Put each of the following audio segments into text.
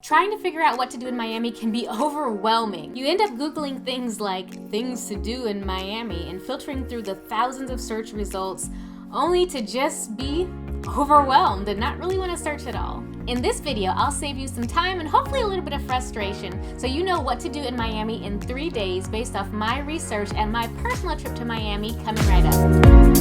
Trying to figure out what to do in Miami can be overwhelming. You end up Googling things like things to do in Miami and filtering through the thousands of search results only to just be overwhelmed and not really want to search at all. In this video, I'll save you some time and hopefully a little bit of frustration so you know what to do in Miami in 3 days based off my research and my personal trip to Miami coming right up.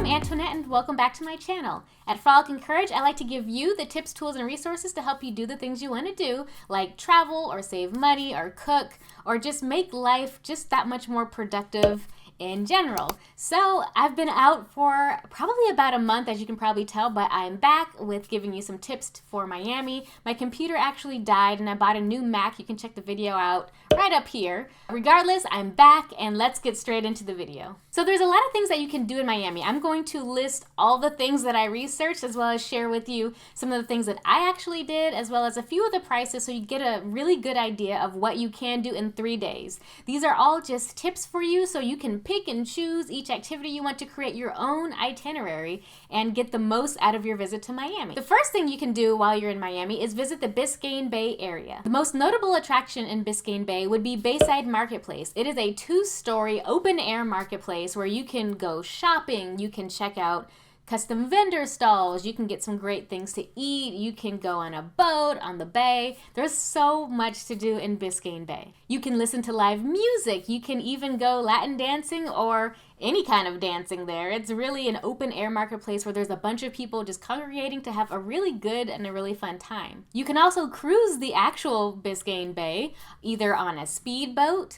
Antoinette, and welcome back to my channel. At Frolic and Courage, I like to give you the tips, tools, and resources to help you do the things you want to do, like travel or save money or cook or just make life just that much more productive in general. So I've been out for probably about a month, as you can probably tell, but I'm back with giving you some tips for Miami. My computer actually died and I bought a new Mac. You can check the video out right up here. Regardless, I'm back and let's get straight into the video. So there's a lot of things that you can do in Miami. I'm going to list all the things that I researched as well as share with you some of the things that I actually did as well as a few of the prices so you get a really good idea of what you can do in 3 days. These are all just tips for you so you can pick and choose each activity you want to create your own itinerary and get the most out of your visit to Miami. The first thing you can do while you're in Miami is visit the Biscayne Bay area. The most notable attraction in Biscayne Bay would be Bayside Marketplace. It is a 2-story open-air marketplace where you can go shopping, you can check out custom vendor stalls, you can get some great things to eat, you can go on a boat on the bay. There's so much to do in Biscayne Bay. You can listen to live music, you can even go Latin dancing or any kind of dancing there. It's really an open air marketplace where there's a bunch of people just congregating to have a really good and a really fun time. You can also cruise the actual Biscayne Bay, either on a speedboat,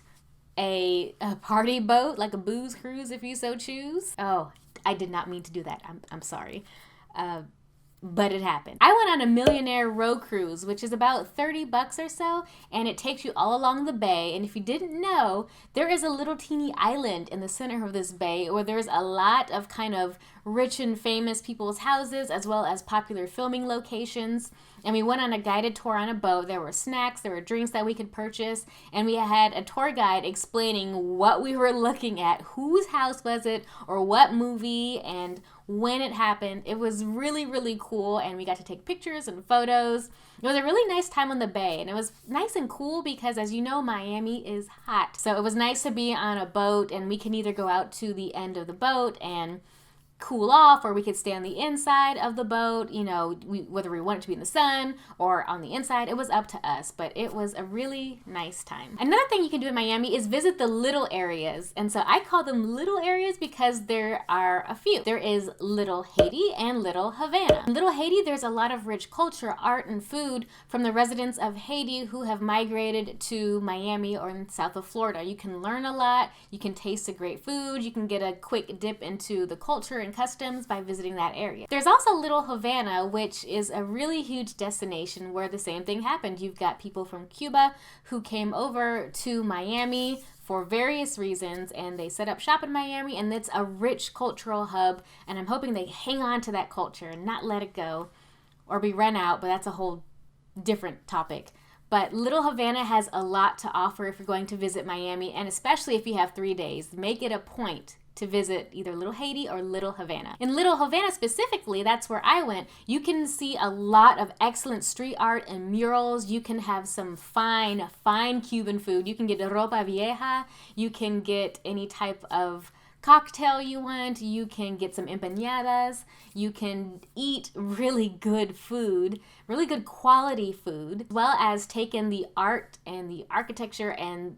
a party boat, like a booze cruise if you so choose. Oh, I did not mean to do that. I'm sorry. But it happened. I went on a millionaire row cruise, which is about $30 or so, and it takes you all along the bay. And if you didn't know, there is a little teeny island in the center of this bay where there's a lot of kind of rich and famous people's houses as well as popular filming locations. And we went on a guided tour on a boat. There were snacks, there were drinks that we could purchase, and we had a tour guide explaining what we were looking at, whose house was it, or what movie, and when it happened. It was really, really cool, and we got to take pictures and photos. It was a really nice time on the bay, and it was nice and cool because, as you know, Miami is hot. So it was nice to be on a boat, and we can either go out to the end of the boat and cool off, or we could stay on the inside of the boat, you know, whether we wanted to be in the sun or on the inside, it was up to us, but it was a really nice time. Another thing you can do in Miami is visit the little areas, and so I call them little areas because there are a few. There is Little Haiti and Little Havana. In Little Haiti, there's a lot of rich culture, art, and food from the residents of Haiti who have migrated to Miami or in south of Florida. You can learn a lot, you can taste the great food, you can get a quick dip into the culture and customs by visiting that area. There's also Little Havana, which is a really huge destination where the same thing happened. You've got people from Cuba who came over to Miami for various reasons, and they set up shop in Miami, and it's a rich cultural hub, and I'm hoping they hang on to that culture and not let it go or be run out, but that's a whole different topic. But Little Havana has a lot to offer if you're going to visit Miami, and especially if you have 3 days. Make it a point to visit either Little Haiti or Little Havana. In Little Havana specifically, that's where I went, you can see a lot of excellent street art and murals. You can have some fine Cuban food. You can get ropa vieja. You can get any type of cocktail you want. You can get some empanadas. You can eat really good food, really good quality food, as well as take in the art and the architecture and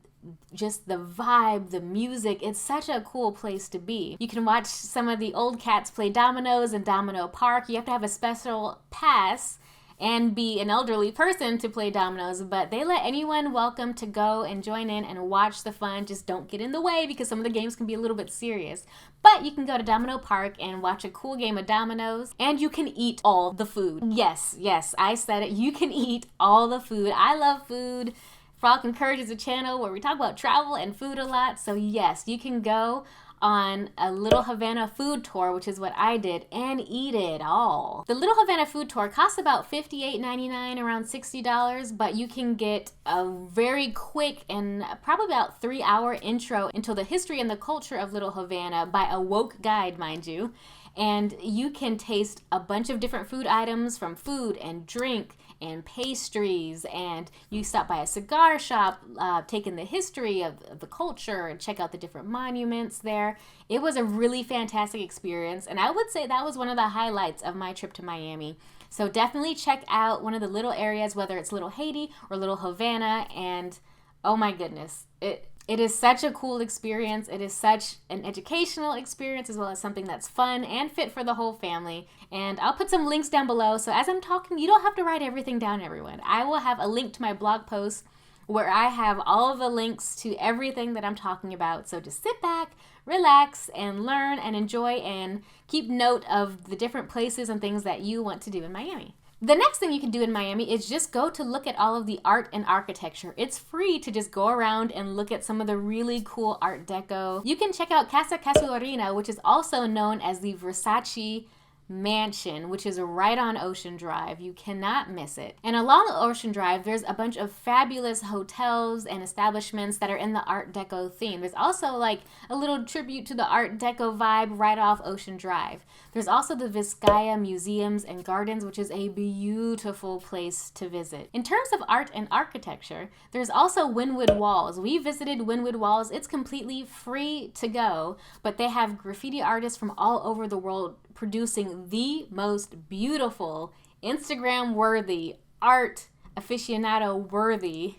just the vibe, the music. It's such a cool place to be. You can watch some of the old cats play dominoes in Domino Park. You have to have a special pass and be an elderly person to play dominoes, but they let anyone welcome to go and join in and watch the fun. Just don't get in the way because some of the games can be a little bit serious. But you can go to Domino Park and watch a cool game of dominoes, and you can eat all the food. Yes, I said it. You can eat all the food. I love food. Frolic and Courage is a channel where we talk about travel and food a lot. So yes, you can go on a Little Havana food tour, which is what I did, and eat it all. The Little Havana food tour costs about $58.99, around $60, but you can get a very quick and probably about 3-hour intro into the history and the culture of Little Havana by a woke guide, mind you. and you can taste a bunch of different food items, from food and drink and pastries, and you stop by a cigar shop, take in the history of the culture and check out the different monuments there. It was a really fantastic experience, and I would say that was one of the highlights of my trip to Miami. So definitely check out one of the little areas, whether it's Little Haiti or Little Havana, and oh my goodness, it is such a cool experience. It is such an educational experience, as well as something that's fun and fit for the whole family. And I'll put some links down below. So as I'm talking, you don't have to write everything down, everyone. I will have a link to my blog post where I have all of the links to everything that I'm talking about. So just sit back, relax, and learn and enjoy and keep note of the different places and things that you want to do in Miami. The next thing you can do in Miami is just go to look at all of the art and architecture. It's free to just go around and look at some of the really cool Art Deco. You can check out Casa Casuarina, which is also known as the Versace Mansion, which is right on Ocean Drive. You cannot miss it. And along Ocean Drive, there's a bunch of fabulous hotels and establishments that are in the Art Deco theme. There's also like a little tribute to the Art Deco vibe right off Ocean Drive. There's also the Biscayne Museums and Gardens, which is a beautiful place to visit. In terms of art and architecture, there's also Wynwood Walls. We visited Wynwood Walls. It's completely free to go, but they have graffiti artists from all over the world producing the most beautiful, Instagram-worthy, art aficionado-worthy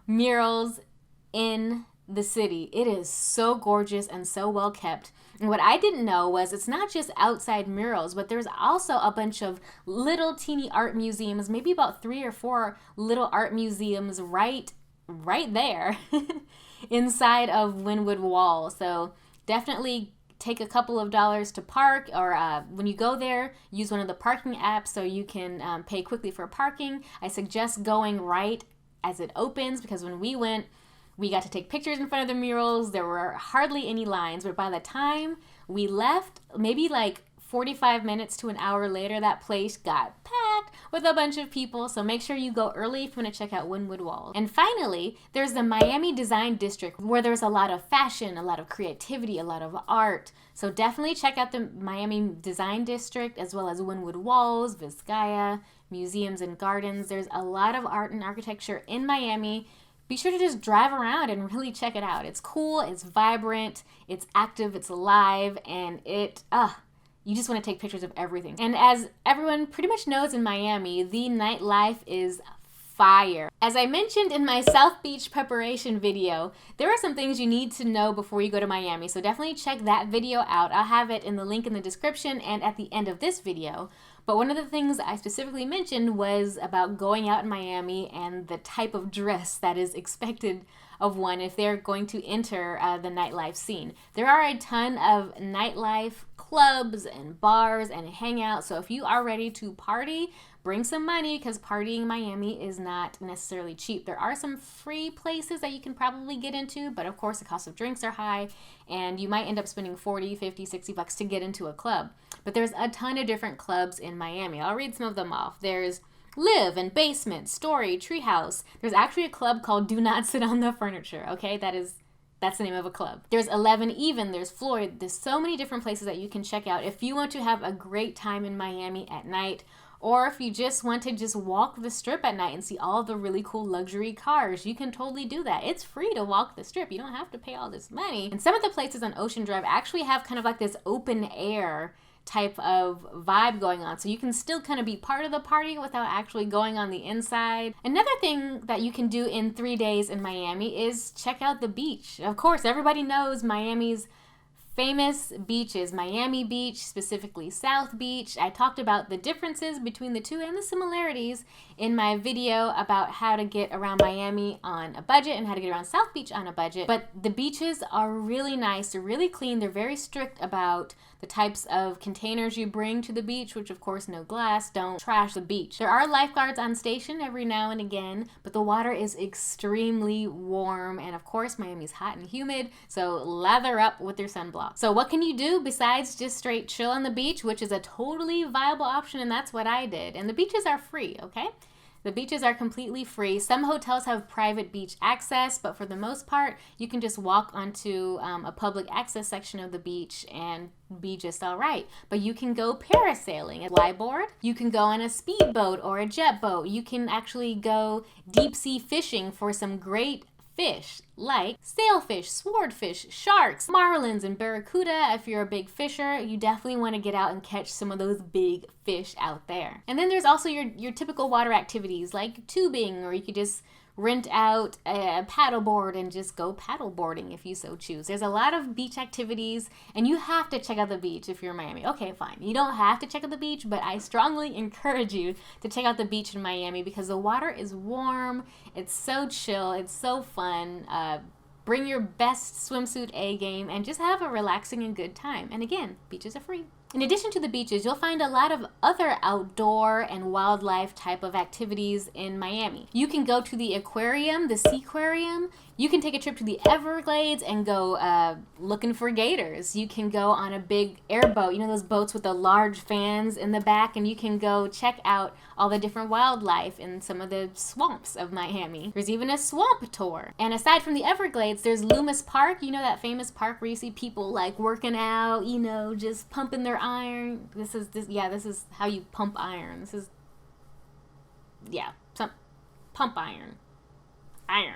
murals in the city. It is so gorgeous and so well kept. And what I didn't know was it's not just outside murals, but there's also a bunch of little teeny art museums, maybe about 3 or 4 little art museums right there inside of Wynwood Wall. So definitely take a couple of dollars to park, or when you go there, use one of the parking apps so you can pay quickly for parking. I suggest going right as it opens, because when we went, we got to take pictures in front of the murals. There were hardly any lines, but by the time we left, maybe like 45 minutes to an hour later, that place got packed with a bunch of people. So make sure you go early if you want to check out Wynwood Walls. And finally, there's the Miami Design District, where there's a lot of fashion, a lot of creativity, a lot of art. So definitely check out the Miami Design District, as well as Wynwood Walls, Biscayne, Museums and Gardens. There's a lot of art and architecture in Miami. Be sure to just drive around and really check it out. It's cool, it's vibrant, it's active, it's alive, and you just want to take pictures of everything. And as everyone pretty much knows in Miami, the nightlife is fire. As I mentioned in my South Beach preparation video, there are some things you need to know before you go to Miami, so definitely check that video out. I'll have it in the link in the description and at the end of this video. But one of the things I specifically mentioned was about going out in Miami and the type of dress that is expected of one if they're going to enter the nightlife scene. There are a ton of nightlife clubs and bars and hangouts, so if you are ready to party, bring some money, because partying in Miami is not necessarily cheap. There are some free places that you can probably get into, but of course the cost of drinks are high, and you might end up spending 40, 50, 60 bucks to get into a club. But there's a ton of different clubs in Miami. I'll read some of them off. There's Live and Basement, Story, Treehouse. There's actually a club called Do Not Sit on the Furniture, okay? That's the name of a club. There's 11 Even, there's Floyd. There's so many different places that you can check out if you want to have a great time in Miami at night, or if you just want to just walk the strip at night and see all the really cool luxury cars. You can totally do that. It's free to walk the strip. You don't have to pay all this money. And some of the places on Ocean Drive actually have kind of like this open air type of vibe going on, so you can still kind of be part of the party without actually going on the inside. Another thing that you can do in 3 days in Miami is check out the beach. Of course, everybody knows Miami's famous beaches, Miami Beach, specifically South Beach. I talked about the differences between the two and the similarities in my video about how to get around Miami on a budget and how to get around South Beach on a budget. But the beaches are really nice, they're really clean, they're very strict about the types of containers you bring to the beach, which of course no glass, don't trash the beach. There are lifeguards on station every now and again, but the water is extremely warm, and of course Miami's hot and humid, so lather up with your sunblock. So what can you do besides just straight chill on the beach, which is a totally viable option, and that's what I did. And the beaches are free, okay? The beaches are completely free. Some hotels have private beach access, but for the most part, you can just walk onto a public access section of the beach and be just all right. But you can go parasailing, a flyboard. You can go on a speedboat or a jet boat. You can actually go deep sea fishing for some great fish like sailfish, swordfish, sharks, marlins, and barracuda. If you're a big fisher, you definitely want to get out and catch some of those big fish out there. And then there's also your typical water activities like tubing, or you could just rent out a paddleboard and just go paddleboarding if you so choose. There's a lot of beach activities, and you have to check out the beach if you're in Miami. Okay, fine. You don't have to check out the beach, but I strongly encourage you to check out the beach in Miami because the water is warm, it's so chill, it's so fun. Bring your best swimsuit A game and just have a relaxing and good time. And again, beaches are free. In addition to the beaches, you'll find a lot of other outdoor and wildlife type of activities in Miami. You can go to the aquarium, the Seaquarium. You can take a trip to the Everglades and go looking for gators. You can go on a big airboat, you know those boats with the large fans in the back, and you can go check out all the different wildlife in some of the swamps of Miami. There's even a swamp tour. And aside from the Everglades, there's Loomis Park. You know that famous park where you see people like working out, you know, just pumping their iron. This is how you pump iron. Some pump iron.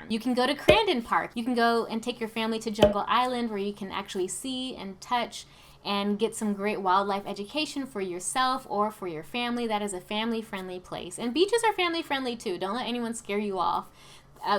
You can go to Crandon Park. You can go and take your family to Jungle Island where you can actually see and touch and get some great wildlife education for yourself or for your family. That is a family-friendly place. And beaches are family-friendly too. Don't let anyone scare you off.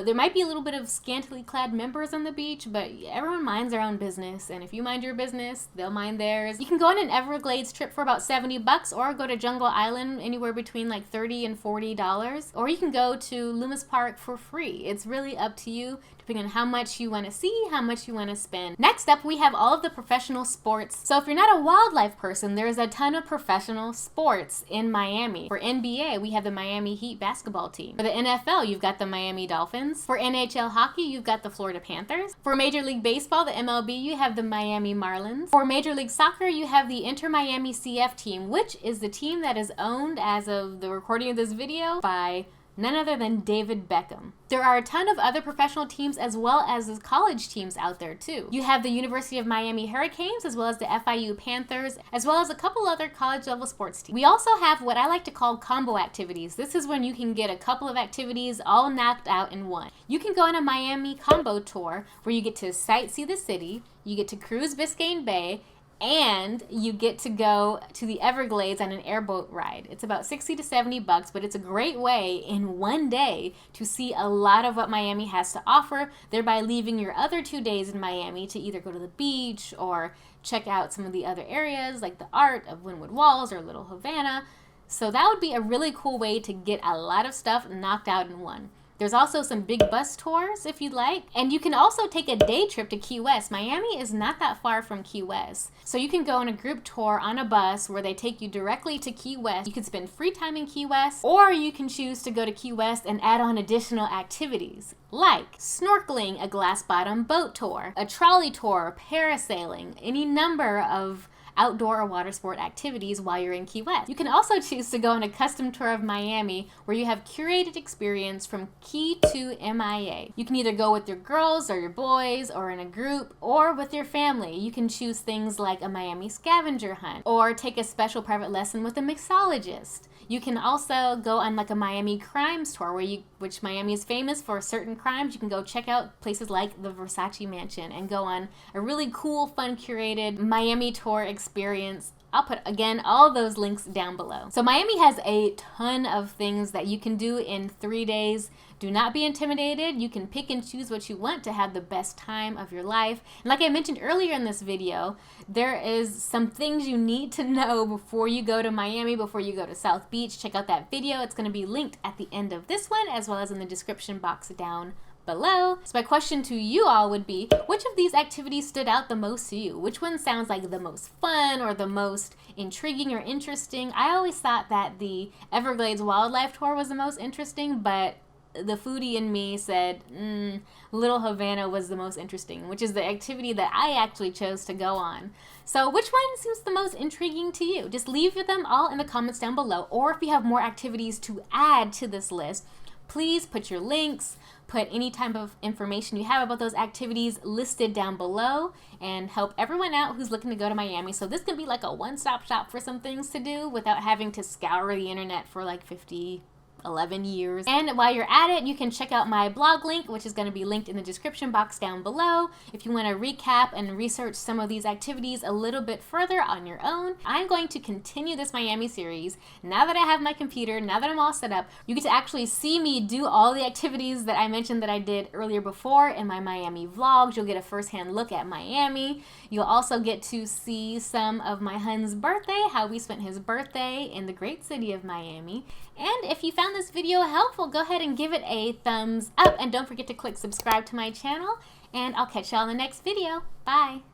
There might be a little bit of scantily clad members on the beach, but everyone minds their own business. And if you mind your business, they'll mind theirs. You can go on an Everglades trip for about $70 or go to Jungle Island anywhere between like $30 and $40. Or you can go to Loomis Park for free. It's really up to you, depending on how much you want to see, how much you want to spend. Next up, we have all of the professional sports. So if you're not a wildlife person, there's a ton of professional sports in Miami. For NBA, we have the Miami Heat basketball team. For the NFL, you've got the Miami Dolphins. For NHL hockey, you've got the Florida Panthers. For Major League Baseball, the MLB, you have the Miami Marlins. For Major League Soccer, you have the Inter Miami CF team, which is the team that is owned, as of the recording of this video, by none other than David Beckham. There are a ton of other professional teams as well as college teams out there too. You have the University of Miami Hurricanes as well as the FIU Panthers, as well as a couple other college level sports teams. We also have what I like to call combo activities. This is when you can get a couple of activities all knocked out in one. You can go on a Miami combo tour where you get to sightsee the city, you get to cruise Biscayne Bay, and you get to go to the Everglades on an airboat ride. It's about $60 to $70, but it's a great way in one day to see a lot of what Miami has to offer, thereby leaving your other 2 days in Miami to either go to the beach or check out some of the other areas like the art of Wynwood Walls or Little Havana. So that would be a really cool way to get a lot of stuff knocked out in one. There's also some big bus tours if you'd like. And you can also take a day trip to Key West. Miami is not that far from Key West. So you can go on a group tour on a bus where they take you directly to Key West. You can spend free time in Key West, or you can choose to go to Key West and add on additional activities like snorkeling, a glass bottom boat tour, a trolley tour, parasailing, any number of outdoor or water sport activities while you're in Key West. You can also choose to go on a custom tour of Miami where you have curated experience from Key to MIA. You can either go with your girls or your boys or in a group or with your family. You can choose things like a Miami scavenger hunt or take a special private lesson with a mixologist. You can also go on like a Miami crimes tour which Miami is famous for certain crimes. You can go check out places like the Versace Mansion and go on a really cool, fun, curated Miami tour experience. I'll put, again, all those links down below. So Miami has a ton of things that you can do in 3 days. Do not be intimidated. You can pick and choose what you want to have the best time of your life. And like I mentioned earlier in this video, there is some things you need to know before you go to Miami, before you go to South Beach. Check out that video. It's going to be linked at the end of this one as well as in the description box down below. So my question to you all would be, which of these activities stood out the most to you? Which one sounds like the most fun or the most intriguing or interesting? I always thought that the Everglades Wildlife Tour was the most interesting, but the foodie in me said, Little Havana was the most interesting, which is the activity that I actually chose to go on. So which one seems the most intriguing to you? Just leave them all in the comments down below, or if you have more activities to add to this list, please put your links, put any type of information you have about those activities listed down below, and help everyone out who's looking to go to Miami. So this can be like a one-stop shop for some things to do without having to scour the internet for like 11 years. And while you're at it, you can check out my blog link, which is going to be linked in the description box down below. If you want to recap and research some of these activities a little bit further on your own, I'm going to continue this Miami series. Now that I have my computer, now that I'm all set up, you get to actually see me do all the activities that I mentioned that I did earlier before in my Miami vlogs. You'll get a first-hand look at Miami. You'll also get to see some of my hon's birthday, how we spent his birthday in the great city of Miami. And if you found this video helpful, go ahead and give it a thumbs up, and don't forget to click subscribe to my channel, and I'll catch y'all in the next video. Bye!